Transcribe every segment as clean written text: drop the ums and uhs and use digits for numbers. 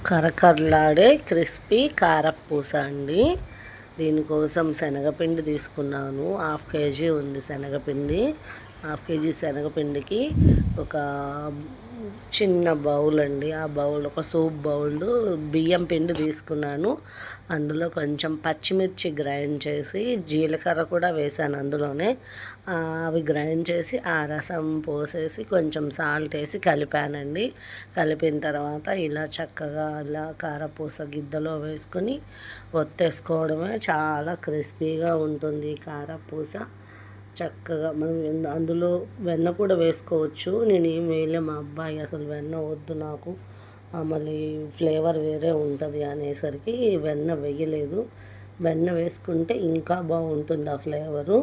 కరకరలాడే క్రిస్పీ కారపూస అండి. దీనికోసం శనగపిండి తీసుకున్నాను. 1/2 కేజీ ఉంది శనగపిండి. 1/2 కేజీ శనగపిండికి ఒక చిన్న బౌల్ అండి. ఆ బౌల్ ఒక సూప్ బౌల్ బియ్యం పిండి తీసుకున్నాను. అందులో కొంచెం పచ్చిమిర్చి గ్రైండ్ చేసి జీలకర్ర కూడా వేసాను అందులోనే. అవి గ్రైండ్ చేసి ఆ రసం పోసేసి కొంచెం సాల్ట్ వేసి కలిపానండి. కలిపిన తర్వాత ఇలా చక్కగా అలా కారపూస గిద్దలో వేసుకొని ఒత్తేసుకోవడమే. చాలా క్రిస్పీగా ఉంటుంది కారపూస. చక్కగా మనం అందులో వెన్న కూడా వేసుకోవచ్చు. నేను ఏం వేయలే, మా అబ్బాయి అసలు వెన్న వద్దు నాకు, మళ్ళీ ఫ్లేవర్ వేరే ఉంటుంది అనేసరికి వెన్న వేయలేదు. వెన్న వేసుకుంటే ఇంకా బాగుంటుంది ఆ ఫ్లేవరు.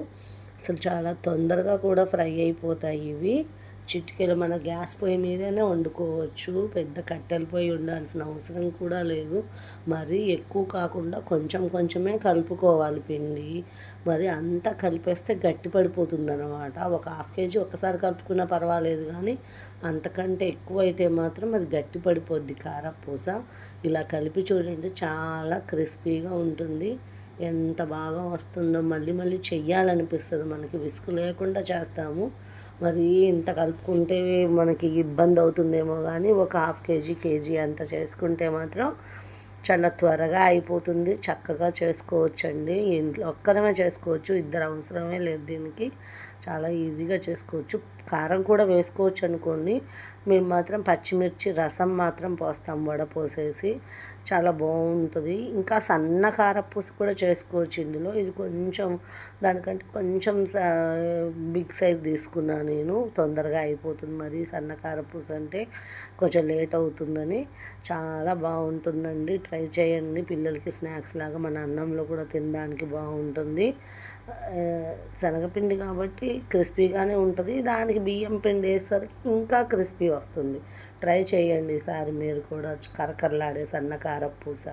అసలు చాలా తొందరగా కూడా ఫ్రై అయిపోతాయి ఇవి. చిటికెలు మన గ్యాస్ పొయ్యి మీదనే వండుకోవచ్చు. పెద్ద కట్టెల పొయ్యి ఉండాల్సిన అవసరం కూడా లేదు. మరీ ఎక్కువ కాకుండా కొంచెం కొంచెమే కలుపుకోవాలి పిండి. మరి అంతా కలిపేస్తే గట్టి పడిపోతుంది అన్నమాట. ఒక 1/2 కేజీ ఒకసారి కలుపుకున్నా పర్వాలేదు, కానీ అంతకంటే ఎక్కువ అయితే మాత్రం అది గట్టి పడిపోద్ది కారపూస. ఇలా కలిపి చూడండి, చాలా క్రిస్పీగా ఉంటుంది. ఎంత బాగా వస్తుందో, మళ్ళీ మళ్ళీ చెయ్యాలనిపిస్తుంది మనకి. విసుగు లేకుండా చేస్తాము. మరి ఇంత కలుపుకుంటే మనకి ఇబ్బంది అవుతుందేమో, కానీ ఒక 1/2 కేజీ అంత చేసుకుంటే మాత్రం చాలా త్వరగా అయిపోతుంది. చక్కగా చేసుకోవచ్చండి. ఇంట్లో ఒక్కరమే చేసుకోవచ్చు, ఇద్దరు అవసరమే లేదు దీనికి. చాలా ఈజీగా చేసుకోవచ్చు. కారం కూడా వేసుకోవచ్చు అనుకోండి. మేము మాత్రం పచ్చిమిర్చి రసం మాత్రం పోస్తాం వడపోసేసి. చాలా బాగుంటుంది. ఇంకా సన్న కారపూస కూడా చేసుకోవచ్చు ఇందులో. ఇది కొంచెం దానికంటే కొంచెం బిగ్ సైజ్ తీసుకున్నాను నేను, తొందరగా అయిపోతుంది. మరి సన్న కారపూస అంటే కొంచెం లేట్ అవుతుందని. చాలా బాగుంటుందండి, ట్రై చేయండి. పిల్లలకి స్నాక్స్ లాగా మన అన్నంలో కూడా తినడానికి బాగుంటుంది. శనగపిండి కాబట్టి క్రిస్పీగానే ఉంటుంది. దానికి బియ్యం పిండి వేసేసరికి ఇంకా క్రిస్పీ వస్తుంది. ట్రై చేయండి ఈసారి మీరు కూడా కరకరలాడే సన్న కారపూస.